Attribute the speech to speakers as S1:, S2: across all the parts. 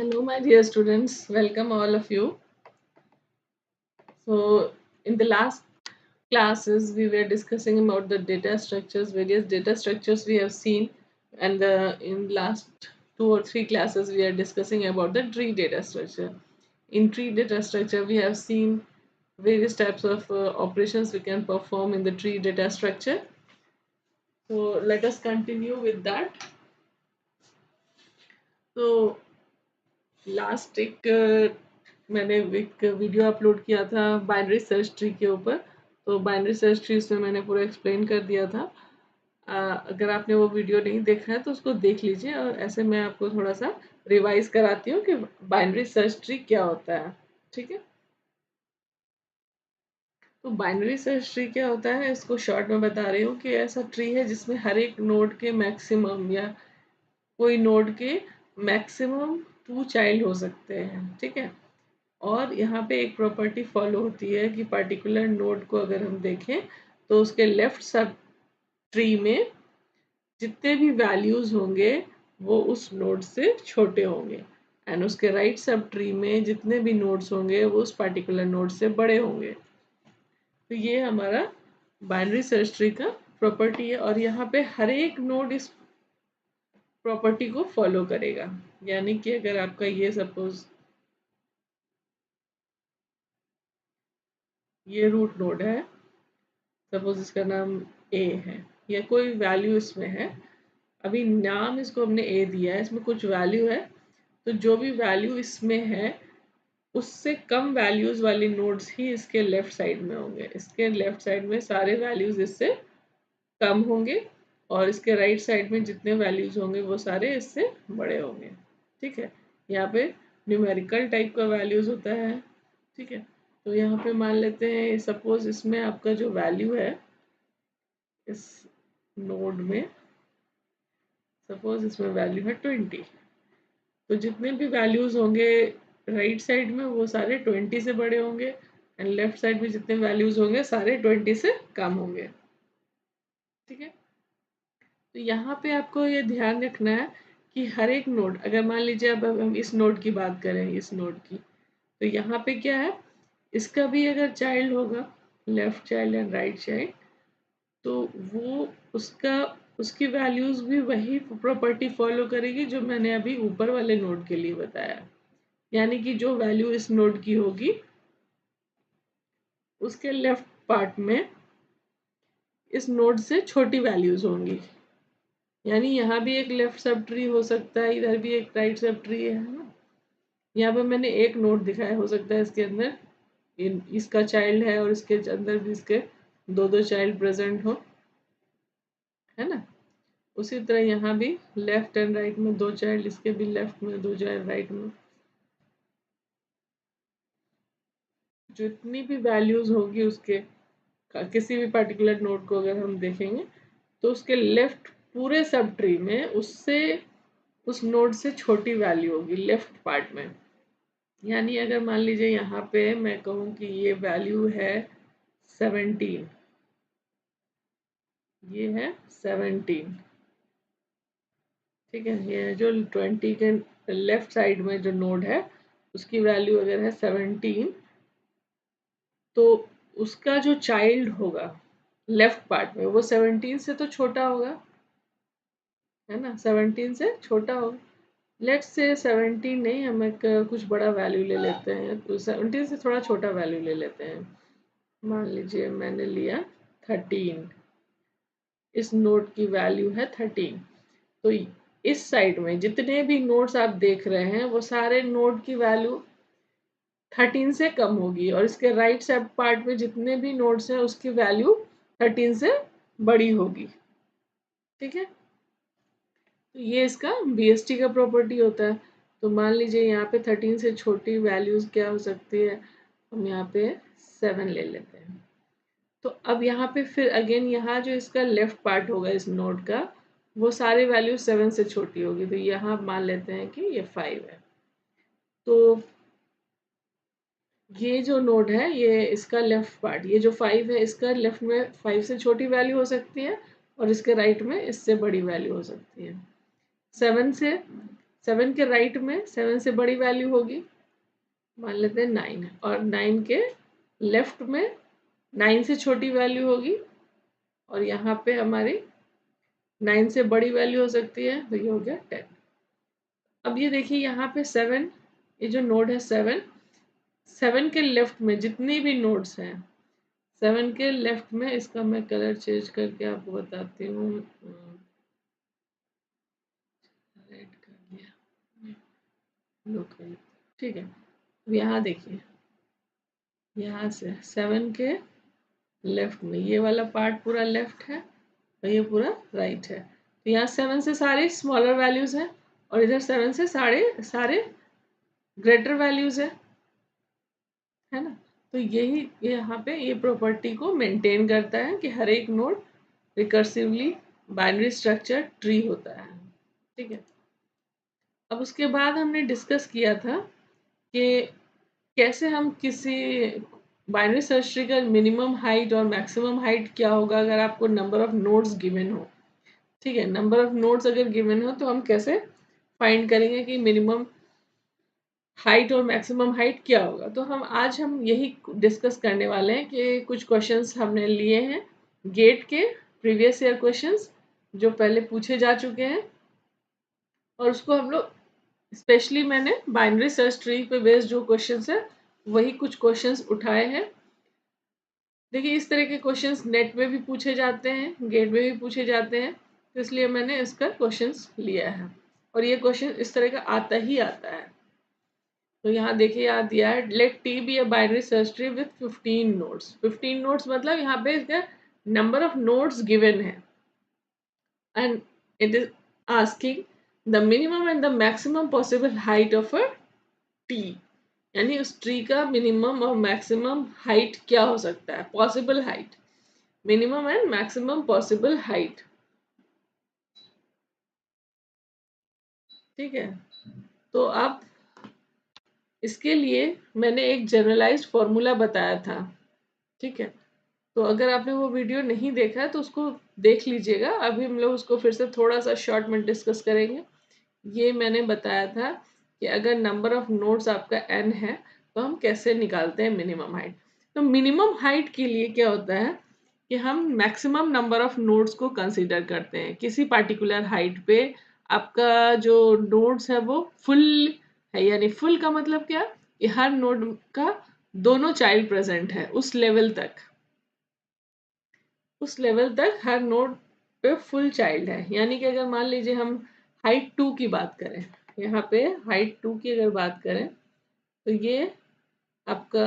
S1: Hello, my dear students. Welcome all of you. So, in the last classes, we were discussing about the data structures, various data structures we have seen, and in last two or three classes, we are discussing about the tree data structure. In tree data structure, we have seen various types of operations we can perform in the tree data structure. So, let us continue with that. So, last एक मैंने एक video upload किया था binary search tree के ऊपर। तो binary search tree उसमें मैंने पूरा एक्सप्लेन कर दिया था। अगर आपने वो वीडियो नहीं देखा है तो उसको देख लीजिए, और ऐसे मैं आपको थोड़ा सा रिवाइज कराती हूँ कि बाइनरी सर्च ट्री क्या होता है। ठीक है, तो बाइनरी सर्च ट्री क्या होता है, इसको शॉर्ट में बता रही हूँ कि ऐसा ट्री है जिसमें हर एक नोड के मैक्सिमम या कोई नोड के मैक्सिमम 2 चाइल्ड हो सकते हैं। ठीक है, और यहाँ पे एक प्रॉपर्टी फॉलो होती है कि पर्टिकुलर नोड को अगर हम देखें तो उसके लेफ्ट सब ट्री में जितने भी वैल्यूज होंगे वो उस नोड से छोटे होंगे, एंड उसके राइट सब ट्री में जितने भी नोड्स होंगे वो उस पर्टिकुलर नोड से बड़े होंगे। तो ये हमारा बाइनरी सर्च ट्री का प्रॉपर्टी है, और यहाँ पे हर एक नोड इस प्रॉपर्टी को फॉलो करेगा। यानी कि अगर आपका ये सपोज ये रूट नोड है, सपोज इसका नाम ए है या कोई वैल्यू इसमें है, अभी नाम इसको हमने ए दिया है, इसमें कुछ वैल्यू है, तो जो भी वैल्यू इसमें है उससे कम वैल्यूज वाली नोड्स ही इसके लेफ्ट साइड में होंगे। इसके लेफ्ट साइड में सारे वैल्यूज इससे कम होंगे, और इसके राइट साइड में जितने वैल्यूज होंगे वो सारे इससे बड़े होंगे। ठीक है, यहाँ पे न्यूमेरिकल टाइप का वैल्यूज होता है। ठीक है, तो यहाँ पे मान लेते हैं सपोज इसमें आपका जो वैल्यू है इस नोड में, सपोज इसमें वैल्यू है 20, तो जितने भी वैल्यूज होंगे राइट साइड में वो सारे 20 से बड़े होंगे, एंड लेफ्ट साइड में जितने वैल्यूज होंगे सारे 20 से कम होंगे। ठीक है, तो यहाँ पे आपको ये ध्यान रखना है कि हर एक नोड, अगर मान लीजिए अब हम इस नोड की बात करें, इस नोड की, तो यहाँ पे क्या है, इसका भी अगर चाइल्ड होगा, left child and right child, तो वो उसका उसकी वैल्यूज भी वही प्रॉपर्टी फॉलो करेगी जो मैंने अभी ऊपर वाले नोड के लिए बताया। यानी कि जो वैल्यू इस नोड की होगी उसके लेफ्ट पार्ट में इस नोड से छोटी वैल्यूज होंगी। यानी यहाँ भी एक लेफ्ट सब ट्री हो सकता है, इधर भी एक राइट सब ट्री है ना। यहाँ पे मैंने एक नोड दिखाया, हो सकता है इसके अंदर इसका चाइल्ड है और इसके अंदर भी इसके दो दो चाइल्ड प्रेजेंट हो, है ना। उसी तरह यहाँ भी लेफ्ट एंड राइट में दो चाइल्ड, इसके भी लेफ्ट में दो चाइल्ड, राइट में जितनी भी वैल्यूज होगी उसके किसी भी पर्टिकुलर नोड को अगर हम देखेंगे तो उसके लेफ्ट पूरे सब ट्री में उससे उस नोड से छोटी वैल्यू होगी लेफ्ट पार्ट में। यानी अगर मान लीजिए यहाँ पे मैं कहूँ कि ये वैल्यू है 17, ये है 17। ठीक है, ये जो 20 के लेफ्ट साइड में जो नोड है उसकी वैल्यू अगर है 17, तो उसका जो चाइल्ड होगा लेफ्ट पार्ट में वो 17 से तो छोटा होगा, है ना, 17 से छोटा होगा। लेट्स से 17 नहीं, हम एक कुछ बड़ा वैल्यू ले लेते हैं, तो 17 से थोड़ा छोटा वैल्यू ले लेते हैं। मान लीजिए मैंने लिया 13, इस नोड की वैल्यू है 13। तो इस साइड में जितने भी नोड्स आप देख रहे हैं वो सारे नोड की वैल्यू 13 से कम होगी, और इसके राइट साइड पार्ट में जितने भी नोड्स हैं उसकी वैल्यू 13 से बड़ी होगी। ठीक है, तो ये इसका बीएसटी का प्रॉपर्टी होता है। तो मान लीजिए यहाँ पे 13 से छोटी वैल्यूज क्या हो सकती है, हम यहाँ पे 7 ले लेते हैं। तो अब यहाँ पे फिर अगेन यहाँ जो इसका लेफ्ट पार्ट होगा इस नोड का वो सारी वैल्यू 7 से छोटी होगी, तो यहाँ मान लेते हैं कि ये 5 है। तो ये जो नोड है ये इसका लेफ्ट पार्ट, ये जो 5 है इसका लेफ्ट में 5 से छोटी वैल्यू हो सकती है और इसके राइट में इससे बड़ी वैल्यू हो सकती है। 7 से 7 के राइट में 7 से बड़ी वैल्यू होगी, मान लेते हैं 9, और 9 के लेफ्ट में 9 से छोटी वैल्यू होगी, और यहाँ पे हमारी 9 से बड़ी वैल्यू हो सकती है, तो ये हो गया 10। अब ये देखिए यहाँ पे 7, ये जो नोड है 7 के लेफ्ट में जितनी भी नोड्स हैं, 7 के लेफ्ट में, इसका मैं कलर चेंज करके आपको बताती हूँ, रेड कर दिया, ब्लू कर दिया, ठीक है। अब यहाँ देखिए, यहाँ से 7 के लेफ्ट में ये वाला पार्ट पूरा लेफ्ट है और ये पूरा राइट है, तो यहाँ 7 से सारे स्मॉलर वैल्यूज हैं और इधर 7 से सारे ग्रेटर वैल्यूज है ना। तो यही यहाँ पे ये प्रॉपर्टी को मेंटेन करता है कि हर एक node recursively binary structure tree होता है, ठीक है। अब उसके बाद हमने डिस्कस किया था कि कैसे हम किसी बाइनरी सर्च ट्री का मिनिमम हाइट और मैक्सिमम हाइट क्या होगा अगर आपको नंबर ऑफ नोड्स गिवन हो, ठीक है। नंबर ऑफ नोड्स अगर गिवन हो तो हम कैसे फाइंड करेंगे कि मिनिमम हाइट और मैक्सिमम हाइट क्या होगा। तो हम यही डिस्कस करने वाले हैं कि कुछ क्वेश्चंस हमने लिए हैं गेट के, प्रीवियस ईयर क्वेश्चंस जो पहले पूछे जा चुके हैं, और उसको हम लोग स्पेशली मैंने बाइनरी सर्च ट्री पे बेस्ड जो क्वेश्चंस है वही कुछ क्वेश्चंस उठाए हैं। देखिए इस तरह के क्वेश्चंस नेट में भी पूछे जाते हैं, गेट में भी पूछे जाते हैं, तो इसलिए मैंने इसका क्वेश्चंस लिया है, और ये क्वेश्चन इस तरह का आता ही आता है। तो यहाँ देखिए यहाँ दिया है let T be a binary search tree with 15 nodes. 15 nodes मतलब यहाँ पे इसका नंबर ऑफ नोड्स गिवन है, and it is asking the minimum and the maximum possible height of a tree, यानी उस ट्री का मिनिमम और मैक्सिमम हाइट क्या हो सकता है, possible height, minimum and maximum possible height, ठीक है। तो अब इसके लिए मैंने एक जनरलाइज्ड फॉर्मूला बताया था, ठीक है। तो अगर आपने वो वीडियो नहीं देखा है तो उसको देख लीजिएगा, अभी हम लोग उसको फिर से थोड़ा सा शॉर्ट में डिस्कस करेंगे। ये मैंने बताया था कि अगर नंबर ऑफ नोड्स आपका n है तो हम कैसे निकालते हैं मिनिमम हाइट। तो मिनिमम हाइट के लिए क्या होता है कि हम मैक्सिमम नंबर ऑफ नोड्स को कंसीडर करते हैं किसी पार्टिकुलर हाइट पे। आपका जो नोड्स है वो फुल है, यानी फुल का मतलब क्या कि हर नोड का दोनों चाइल्ड प्रेजेंट है, उस लेवल तक हर नोड पे फुल चाइल्ड है। यानी कि अगर मान लीजिए हम हाइट 2 की बात करें, यहाँ पे हाइट 2 की अगर बात करें तो ये आपका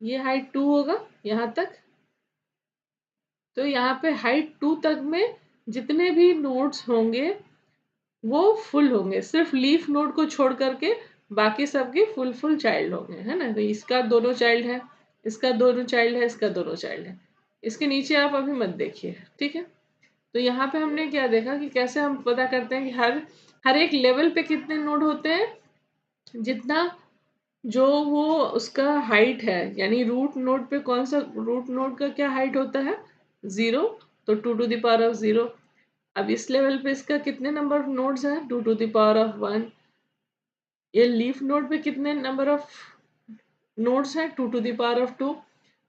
S1: ये हाइट 2 होगा यहाँ तक। तो यहाँ पे हाइट 2 तक में जितने भी नोड्स होंगे वो फुल होंगे, सिर्फ लीफ नोड को छोड़ करके बाकी सबके फुल चाइल्ड होंगे, है ना। तो इसका दोनों चाइल्ड है, इसका दोनों चाइल्ड है, इसका दोनों चाइल्ड है। इसके नीचे आप अभी मत देखिए, ठीक है। तो यहाँ पे हमने क्या देखा कि कैसे हम पता करते हैं कि हर हर एक लेवल पे कितने नोड होते हैं, जितना जो वो उसका हाइट है, यानी रूट नोड पे कौन सा रूट नोड का क्या हाइट होता है 0, तो 2 to the power of 0। अब इस लेवल पे इसका कितने नंबर ऑफ नोड्स हैं 2 to the power of 1। ये लीफ नोड पे कितने नंबर ऑफ नोड्स हैं 2 to the power of 2।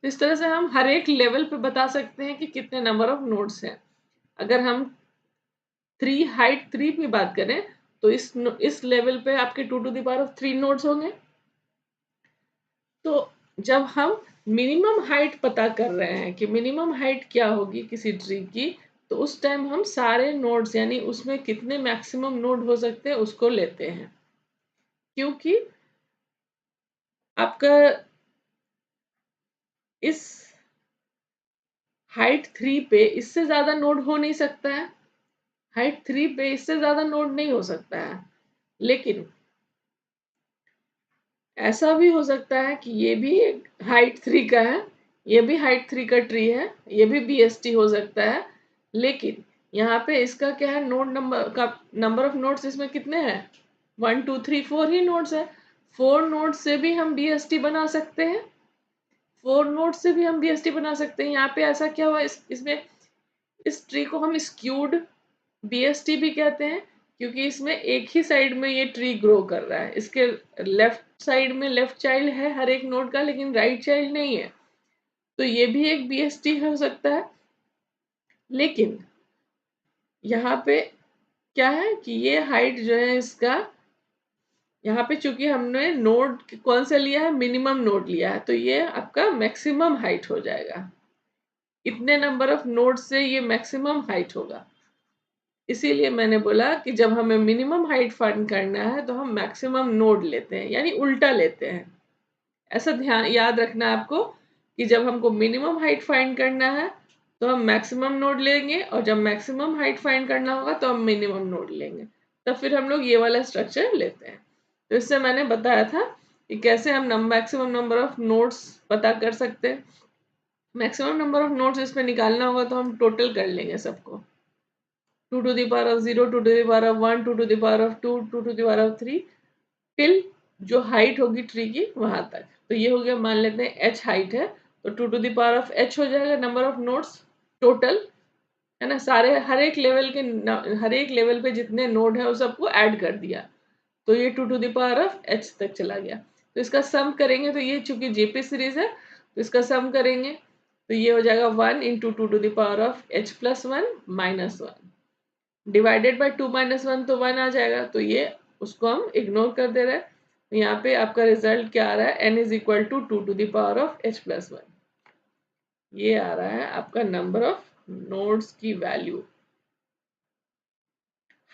S1: तो इस तरह से हम हर एक लेवल पे बता सकते हैं कि कितने नंबर ऑफ नोड्स हैं। अगर हम हाइट 3 की बात करें तो इस लेवल पे आपके 2 to the power of 3 nodes होंगे। तो जब हम मिनिमम हाइट पता कर रहे हैं कि मिनिमम हाइट क्या होगी किसी ट्री की, तो उस टाइम हम सारे नोड्स यानी उसमें कितने मैक्सिमम नोड हो सकते हैं उसको लेते हैं, क्योंकि आपका इस हाइट 3 पे इससे ज्यादा नोड हो नहीं सकता है, हाइट 3 पे इससे ज्यादा नोड नहीं हो सकता है। लेकिन ऐसा भी हो सकता है कि ये भी हाइट 3 का है, ये भी हाइट 3 का ट्री है, ये भी BST हो सकता है। लेकिन यहाँ पे इसका क्या है, नोड नंबर का नंबर ऑफ नोड्स इसमें कितने हैं 1 2 3 4 ही नोड्स है। 4 नोड से भी हम BST बना सकते हैं, 4 नोड से भी हम BST बना सकते हैं। यहाँ पे ऐसा क्या हुआ इसमें इस ट्री को हम स्क्यूड BST भी कहते हैं, क्योंकि इसमें एक ही साइड में ये ट्री ग्रो कर रहा है। इसके लेफ्ट साइड में लेफ्ट चाइल्ड है हर एक नोड का, लेकिन राइट चाइल्ड नहीं है, तो ये भी एक BST हो सकता है। लेकिन यहाँ पे क्या है कि ये हाइट जो है इसका, यहाँ पे चूंकि हमने नोड कौन सा लिया है, मिनिमम नोड लिया है, तो ये आपका मैक्सिमम हाइट हो जाएगा। इतने नंबर ऑफ नोड से ये मैक्सिमम हाइट होगा। इसीलिए मैंने बोला कि जब हमें मिनिमम हाइट फाइंड करना है तो हम मैक्सिमम नोड लेते हैं, यानी उल्टा लेते हैं। ऐसा ध्यान याद रखना है आपको कि जब हमको मिनिमम हाइट फाइंड करना है तो हम मैक्सिमम नोड लेंगे, और जब मैक्सिमम हाइट फाइंड करना होगा तो हम मिनिमम नोड लेंगे। तब फिर हम लोग ये वाला स्ट्रक्चर लेते हैं। तो इससे मैंने बताया था कि कैसे हम मैक्सिमम नंबर ऑफ नोड्स पता कर सकते हैं। मैक्सिमम नंबर ऑफ नोड्स इसमें निकालना होगा तो हम टोटल कर लेंगे सबको, 2 to the power of 0, 2 to the power of 1, 2 to the power of 2, 2 to the power of 3, till जो हाइट होगी ट्री की वहां तक। तो ये हो गया, मान लेते हैं h हाइट है, तो 2 to the power of h हो जाएगा नंबर ऑफ नोड्स टोटल, है ना। सारे हर एक लेवल पे जितने नोड है उस सबको ऐड कर दिया, तो ये 2 to the power of h तक चला गया। तो इसका सम करेंगे, तो ये चूंकि जेपी सीरीज है तो इसका सम करेंगे, तो ये हो जाएगा 1 into 2 to the power of h plus 1 minus 1 divided by 2 minus 1, तो 1 आ जाएगा, तो ये उसको हम इग्नोर कर दे रहे हैं। तो यहाँ पे आपका रिजल्ट क्या आ रहा है, n is equal to 2 to the power of h plus 1। ये आ रहा है आपका नंबर ऑफ नोड्स की वैल्यू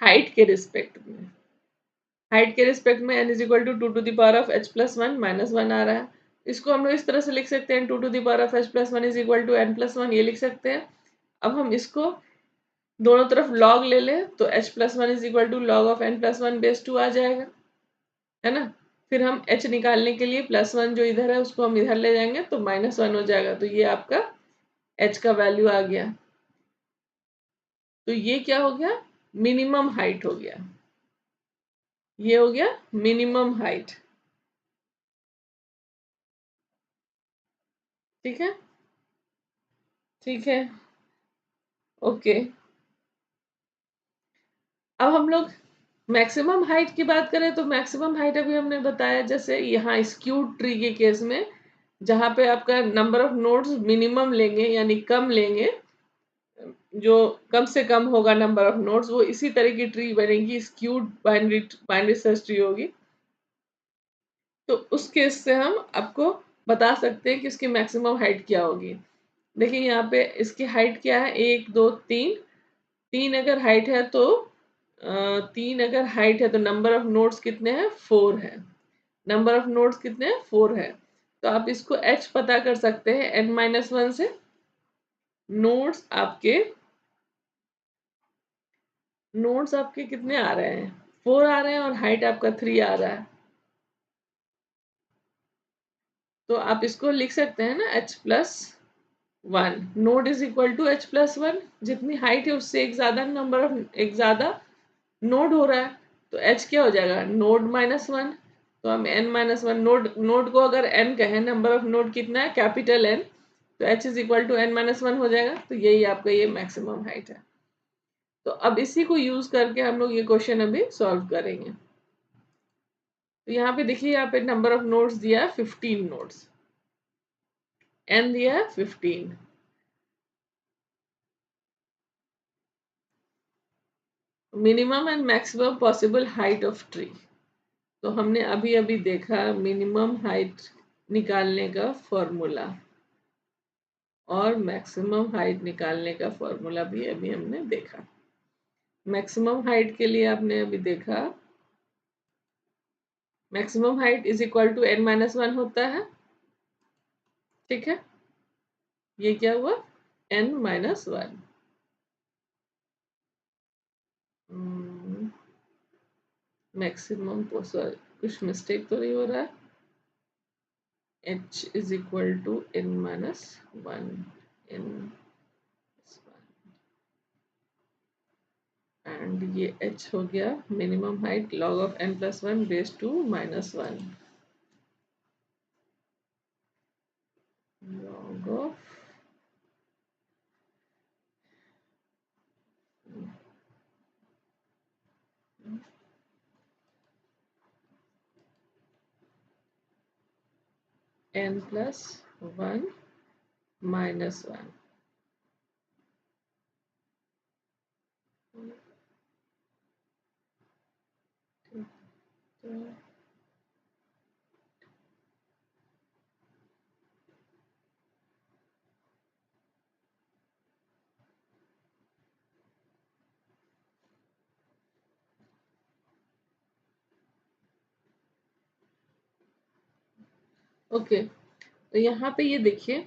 S1: हाइट के रिस्पेक्ट में। हाइट के रिस्पेक्ट में n is equal to 2 to the power of h plus 1 minus 1 आ रहा है। इसको हम लोग इस तरह से लिख सकते हैं, 2 to the power of h plus 1 is equal to n plus 1, ये लिख सकते हैं। अब हम इसको दोनों तरफ लॉग ले लें, तो h plus 1 is equal to log of n plus 1 base 2 आ जाएगा, है ना। फिर हम h निकालने के लिए प्लस 1 जो इधर है उसको हम इधर ले जाएंगे, तो माइनस 1 हो जाएगा, तो ये आपका h का वैल्यू आ गया। तो ये क्या हो गया, मिनिमम हाइट हो गया। ये हो गया मिनिमम हाइट, ठीक है। ठीक है, ओके। अब हम लोग मैक्सिमम हाइट की बात करें, तो मैक्सिमम हाइट अभी हमने बताया, जैसे यहाँ स्क्यूड ट्री के केस में जहाँ पे आपका नंबर ऑफ नोड्स मिनिमम लेंगे यानी कम लेंगे, जो कम से कम होगा नंबर ऑफ नोड्स, वो इसी तरह की ट्री बनेगी, skewed binary binary search tree होगी। तो उस केस से हम आपको बता सकते हैं कि इसकी मैक्सिमम हाइट क्या होगी। देखिए यहाँ पे इसकी हाइट क्या है, 1 2 3। 3 अगर हाइट है तो 3 अगर हाइट है तो नंबर ऑफ नोड्स कितने हैं, 4 है। नंबर ऑफ नोड्स कितने हैं, 4 है। तो आप इसको h पता कर सकते हैं n-1 से। नोड्स आपके कितने आ रहे हैं, 4 आ रहे हैं, और हाइट आपका 3 आ रहा है। तो आप इसको लिख सकते हैं ना, h plus 1 node is equal to h plus 1। जितनी हाइट है उससे एक ज्यादा नोड हो रहा है, तो h क्या हो जाएगा, नोड माइनस 1। तो हम n-1 नोड को अगर n कहें, नंबर ऑफ नोड कितना है, कैपिटल N, तो h is equal to n-1 हो जाएगा। तो यही आपका ये मैक्सिमम हाइट है। तो अब इसी को यूज करके हम लोग ये क्वेश्चन अभी सॉल्व करेंगे। तो यहाँ पे देखिए, यहाँ पे नंबर ऑफ नोड्स दिया है 15 नोड्स, n दिया है 15। Minimum and maximum possible height of tree. तो हमने अभी अभी देखा मिनिमम हाइट निकालने का फॉर्मूला, और मैक्सिमम हाइट निकालने का फॉर्मूला भी अभी हमने देखा। मैक्सिमम हाइट के लिए आपने अभी देखा, maximum height is equal to n-1 होता है, ठीक है। ये क्या हुआ, n-1। मैक्सिमम कुछ मिस्टेक तो नहीं हो रहा है, h is equal to n-1 n, and ये h हो गया minimum height log of n+1 base 2 -1 log of n plus 1 minus 1। Okay, तो यहाँ पे ये देखिए,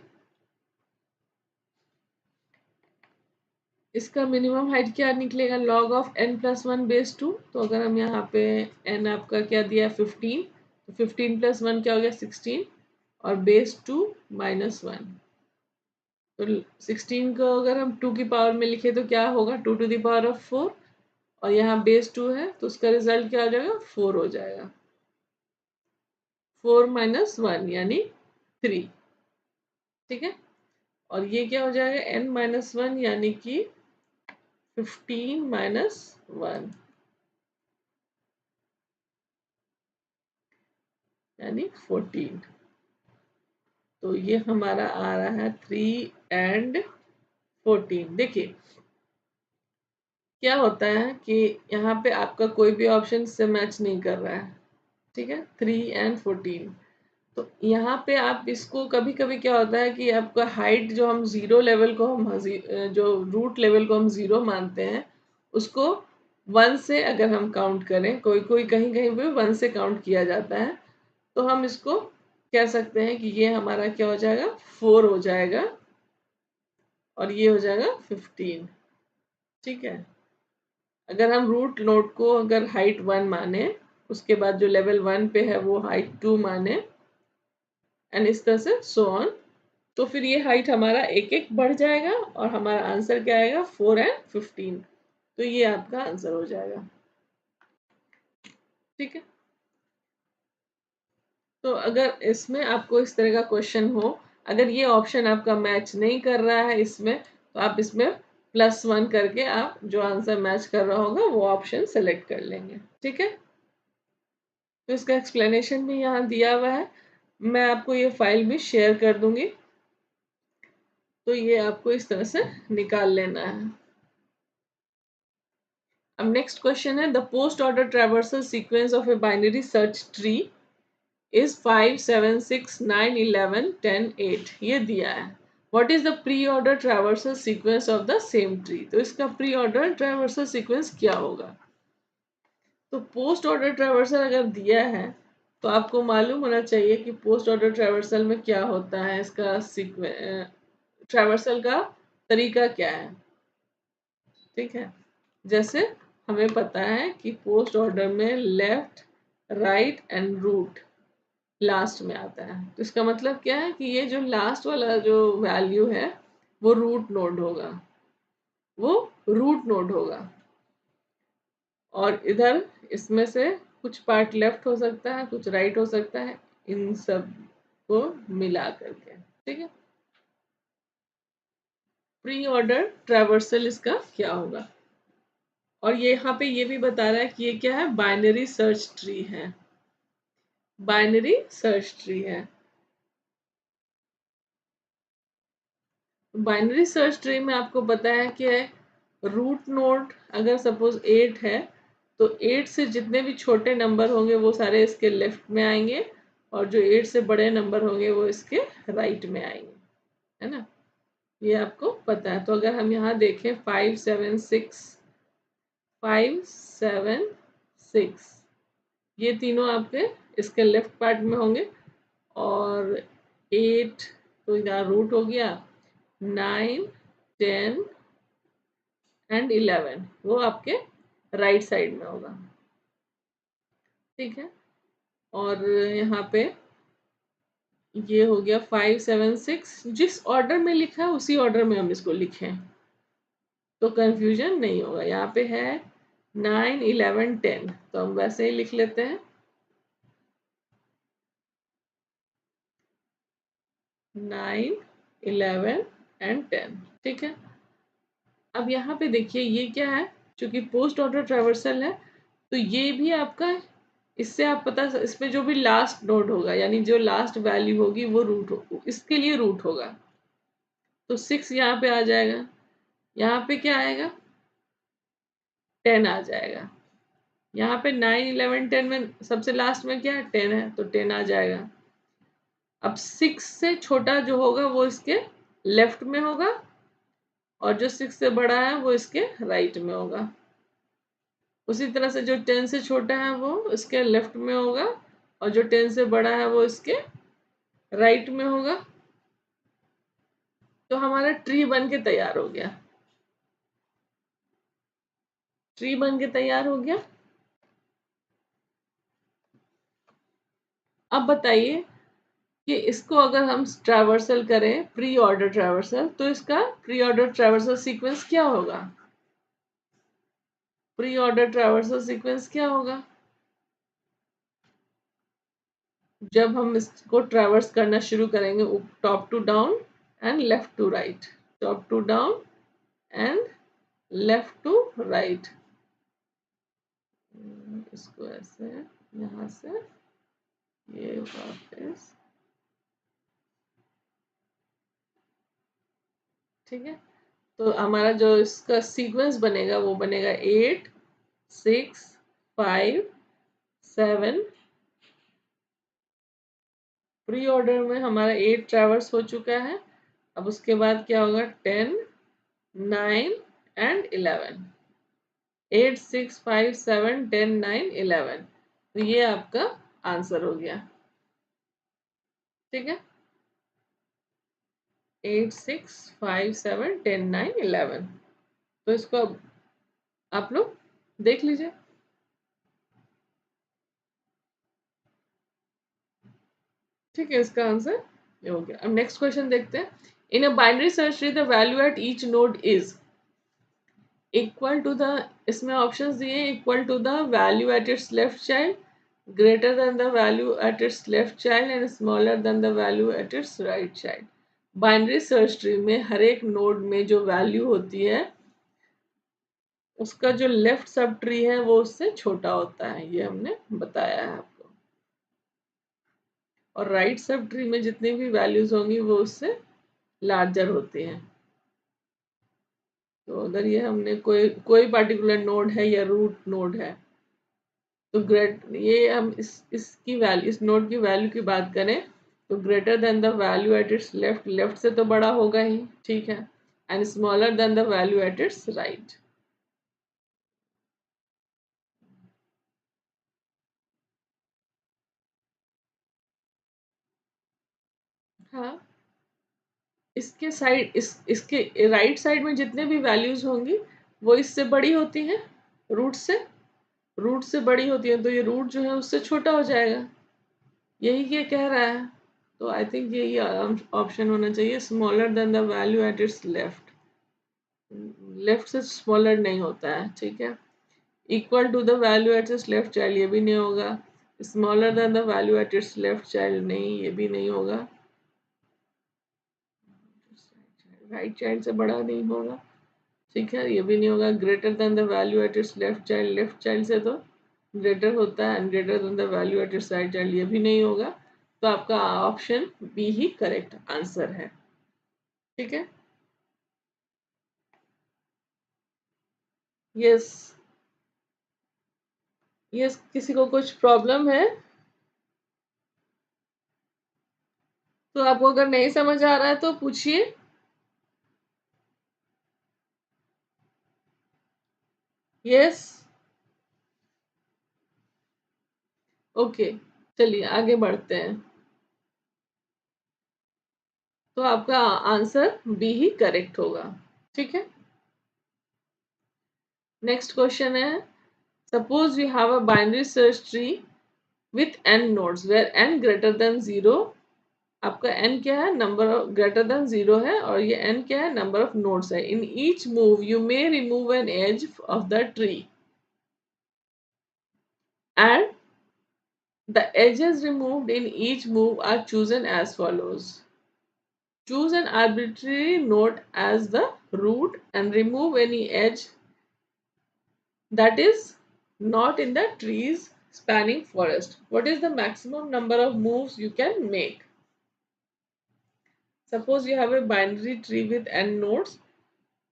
S1: इसका मिनिमम हाइट क्या निकलेगा, log of n plus 1 base 2। तो अगर हम यहाँ पे n आपका क्या दिया है 15, तो 15 प्लस 1 क्या हो गया 16, और बेस 2 माइनस 1। तो 16 को अगर हम 2 की पावर में लिखे तो क्या होगा 2 टू द पावर ऑफ 4, और यहाँ बेस 2 है तो उसका रिजल्ट क्या हो जाएगा 4 हो जाएगा। 4 माइनस 1 यानी 3। ठीक है, और ये क्या हो जाएगा n माइनस 1 यानी कि 15 माइनस 1 यानी 14। तो ये हमारा आ रहा है 3 एंड 14। देखिए क्या होता है कि यहाँ पे आपका कोई भी ऑप्शन से मैच नहीं कर रहा है। ठीक है, 3 एंड 14। तो यहाँ पे आप इसको कभी कभी क्या होता है कि आपका हाइट जो हम जीरो लेवल को हम जो रूट लेवल को हम जीरो मानते हैं, उसको 1 से अगर हम काउंट करें, कोई कोई कहीं कहीं पे 1 से काउंट किया जाता है, तो हम इसको कह सकते हैं कि ये हमारा क्या हो जाएगा 4 हो जाएगा, और ये हो जाएगा 15। ठीक है, अगर हम रूट नोड को अगर हाइट 1 माने, उसके बाद जो लेवल 1 पे है वो हाइट 2 माने, एंड इस तरह से सो ऑन, तो फिर ये हाइट हमारा एक एक बढ़ जाएगा और हमारा आंसर क्या आएगा 4 एंड 15। तो ये आपका आंसर हो जाएगा। ठीक है, तो अगर इसमें आपको इस तरह का क्वेश्चन हो, अगर ये ऑप्शन आपका मैच नहीं कर रहा है इसमें, तो आप इसमें +1 करके आप जो आंसर मैच कर रहा होगा वो ऑप्शन सेलेक्ट कर लेंगे। ठीक है, तो इसका एक्सप्लेनेशन भी यहाँ दिया हुआ है, मैं आपको ये फाइल भी शेयर कर दूंगी, तो ये आपको इस तरह से निकाल लेना है। अब नेक्स्ट क्वेश्चन है, the post order traversal sequence of A binary search tree is 5 7 6 9 11 10 8। ये दिया है। What is the pre order traversal sequence of the same tree. तो इसका प्री ऑर्डर ट्रैवर्सल सीक्वेंस क्या होगा। तो पोस्ट ऑर्डर ट्रैवर्सल अगर दिया है तो आपको मालूम होना चाहिए कि पोस्ट ऑर्डर ट्रैवर्सल में क्या होता है, इसका ट्रैवर्सल का तरीका क्या है। ठीक है, जैसे हमें पता है कि पोस्ट ऑर्डर में left right and root last में आता है। तो इसका मतलब क्या है कि ये जो लास्ट वाला जो वैल्यू है वो रूट नोड होगा, वो रूट नोड होगा, और इधर इसमें से कुछ पार्ट लेफ्ट हो सकता है, कुछ राइट हो सकता है, इन सब को मिला करके। ठीक है, प्री ऑर्डर ट्रैवर्सल इसका क्या होगा। और ये यहाँ पे ये भी बता रहा है कि ये क्या है, बाइनरी सर्च ट्री है। बाइनरी सर्च ट्री है। बाइनरी सर्च ट्री में आपको पता है कि रूट नोड अगर सपोज 8 है, तो 8 से जितने भी छोटे नंबर होंगे वो सारे इसके लेफ्ट में आएंगे, और जो 8 से बड़े नंबर होंगे वो इसके राइट में आएंगे, है ना। ये आपको पता है। तो अगर हम यहाँ देखें 5 7 6 5 7 6, ये तीनों आपके इसके लेफ्ट पार्ट में होंगे, और 8 तो यहाँ रूट हो गया, 9 10 एंड 11 वो आपके राइट साइड में होगा। ठीक है, और यहाँ पे ये हो गया 5 7 6, जिस ऑर्डर में लिखा है उसी ऑर्डर में हम इसको लिखें तो कंफ्यूजन नहीं होगा। यहाँ पे है 9 11 10, तो हम वैसे ही लिख लेते हैं 9 11 एंड 10। ठीक है, अब यहाँ पे देखिए ये क्या है, क्योंकि पोस्ट ऑर्डर ट्रैवर्सल है तो ये भी आपका इससे आप पता, इसमें जो भी लास्ट नोड होगा यानी जो लास्ट वैल्यू होगी वो रूट हो, इसके लिए रूट होगा। तो 6 यहाँ पे आ जाएगा, यहाँ पे क्या आएगा 10 आ जाएगा, यहाँ पे 9 11 10 में सबसे लास्ट में क्या है 10 है तो 10 आ जाएगा। अब 6 से छोटा जो होगा वो इसके लेफ्ट में होगा और जो 6 से बड़ा है वो इसके राइट में होगा। उसी तरह से जो 10 से छोटा है वो इसके लेफ्ट में होगा और जो 10 से बड़ा है वो इसके राइट में होगा। तो हमारा ट्री बन के तैयार हो गया, ट्री बन के तैयार हो गया। अब बताइए कि इसको अगर हम ट्रैवर्सल करें प्री ऑर्डर ट्रैवर्सल, तो इसका प्री ऑर्डर ट्रैवर्सल सीक्वेंस क्या होगा? प्री ऑर्डर ट्रैवर्सल सीक्वेंस क्या होगा? जब हम इसको ट्रैवर्स करना शुरू करेंगे top to down and left to right, top to down and left to right. इसको ऐसे यहाँ से ये वापस, ठीक है। तो हमारा जो इसका सीक्वेंस बनेगा वो बनेगा 8 6 5 7। प्री ऑर्डर में हमारा 8 ट्रैवर्स हो चुका है। अब उसके बाद क्या होगा 10 9 एंड 11, 8 6 5 7 10 9 11। तो ये आपका आंसर हो गया, ठीक है। 8 6 5 7 10 9 11। तो इसको आप लोग देख लीजिए, ठीक है। इसका आंसर ये हो गया। अब नेक्स्ट क्वेश्चन देखते हैं। In a binary search tree the value at each node is equal to the, इसमें ऑप्शंस दिए, equal to the value at its left child, greater than the value at its left child and smaller than the value at its right child। Binary search tree में हर एक node में जो value होती है उसका जो left sub tree है वो उससे छोटा होता है, ये हमने बताया है आपको। और राइट सब ट्री में जितनी भी वैल्यूज होंगी वो उससे लार्जर होती हैं। तो अगर ये हमने कोई कोई पार्टिकुलर नोड है या रूट नोड है तो ग्रेट, ये हम इसकी वैल्यू, इस नोड की वैल्यू की बात करें तो greater than the value at its left, left से तो बड़ा होगा ही, ठीक है। And smaller than the value at it's right. हाँ, इसके साइड इसके राइट साइड में जितने भी वैल्यूज होंगी वो इससे बड़ी होती हैं, रूट से, रूट से बड़ी होती है, तो ये रूट जो है उससे छोटा हो जाएगा, यही ये कह रहा है। तो आई थिंक यही ऑप्शन होना चाहिए, smaller than the value at its left. Left से स्मॉलर नहीं होता है, ठीक है। Equal to the value at its left child, ये भी नहीं होगा। Smaller than the value at its left child, नहीं, ये भी नहीं होगा। राइट चाइल्ड से बड़ा नहीं होगा, ठीक है, ये भी नहीं होगा। Greater than the value at its left child, left child से तो ग्रेटर होता है। And greater than the value at it's right child, ये भी नहीं होगा। तो आपका ऑप्शन बी ही करेक्ट आंसर है, ठीक है। यस, यस, किसी को कुछ प्रॉब्लम है तो आपको अगर नहीं समझ आ रहा है तो पूछिए। यस, ओके, चलिए आगे बढ़ते हैं। तो आपका आंसर बी ही करेक्ट होगा, ठीक है। नेक्स्ट क्वेश्चन है, suppose you have a binary search tree with n nodes where n greater than 0। आपका n क्या है, नंबर ऑफ ग्रेटर देन 0 है, और ये n क्या है, नंबर ऑफ नोड्स है। In each move you may remove an edge of the tree and the edges removed in each move are chosen as follows. Choose an arbitrary node as the root and remove any edge that is not in the tree's spanning forest. What is the maximum number of moves you can make? Suppose you have a binary tree with n nodes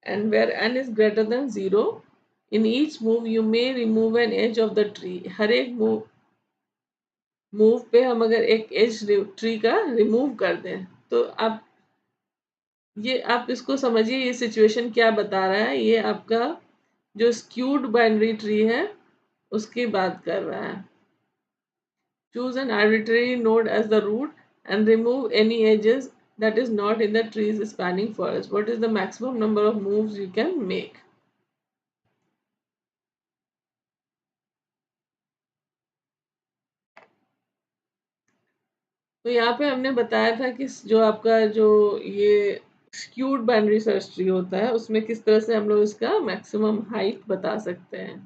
S1: and where n is greater than 0. In each move you may remove an edge of the tree. हर एक move पे हम अगर एक as tree का remove कर दें तो आप इसको समझिए, ये सिचुएशन क्या बता रहा है। ये आपका जो स्क्यूड बाइनरी ट्री है उसकी बात कर रहा है। Choose an arbitrary node as the root and remove any edges that is not in the tree's spanning forest. What is the maximum number of moves you can make? तो यहाँ पे हमने बताया था कि जो आपका जो ये स्क्यूड बाइनरी सर्च ट्री होता है उसमें किस तरह से हम लोग इसका मैक्सिमम हाइट बता सकते हैं,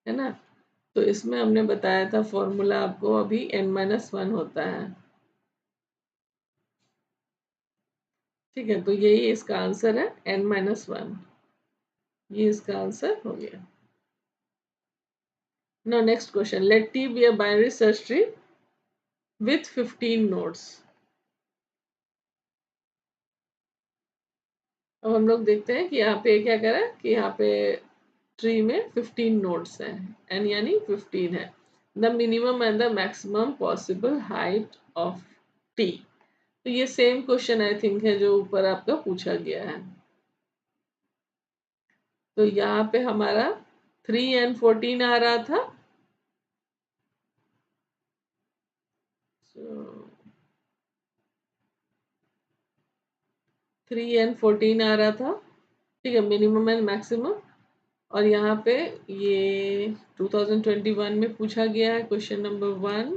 S1: है ना। तो इसमें हमने बताया था फॉर्मूला आपको अभी n-1 होता है। ठीक है, तो यही इसका आंसर है n-1। ये इसका आंसर हो गया। Now next question, let T be a binary search tree with 15 nodes. अब हम लोग देखते हैं कि यहाँ पे क्या करें कि यहाँ पे ट्री में 15 नोड्स हैं, n यानी 15 है। The minimum and the maximum possible height of t। तो ये सेम क्वेश्चन आई थिंक है जो ऊपर आपका पूछा गया है। तो यहाँ पे हमारा 3 and 14 आ रहा था। so, 3 and 14 आ रहा था, ठीक है, मिनिमम एंड मैक्सिमम। और यहाँ पे ये 2021 में पूछा गया है क्वेश्चन नंबर 1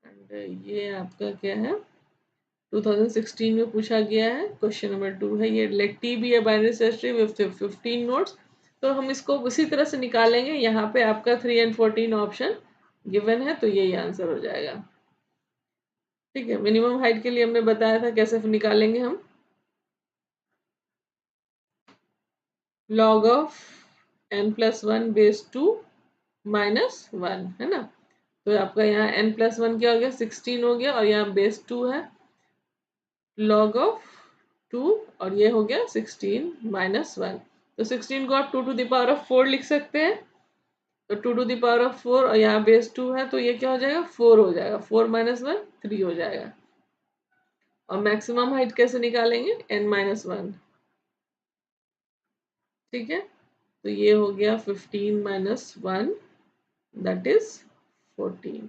S1: एंड ये आपका क्या है 2016 में पूछा गया है क्वेश्चन नंबर 2 है। ये let T be a binary search tree with 15 nodes. तो हम इसको उसी तरह से निकालेंगे। यहाँ पे आपका 3 and 14 ऑप्शन गिवन है तो यही आंसर हो जाएगा। ठीक है, मिनिमम हाइट के लिए हमने बताया था कैसे निकालेंगे हम, log ऑफ n+1 बेस 2 -1 है ना। तो आपका यहाँ n+1 क्या हो गया 16 हो गया और यहाँ बेस 2 है log ऑफ 2 और ये हो गया 16 -1। तो 16 को आप 2 to the power of 4 लिख सकते हैं। तो 2 to the power of 4 और यहाँ बेस 2 है तो ये क्या हो जाएगा 4 हो जाएगा। 4 - 1 3 हो जाएगा। और मैक्सिमम हाइट कैसे निकालेंगे n-1। ठीक है, तो ये हो गया 15 - 1 दैट इज 14।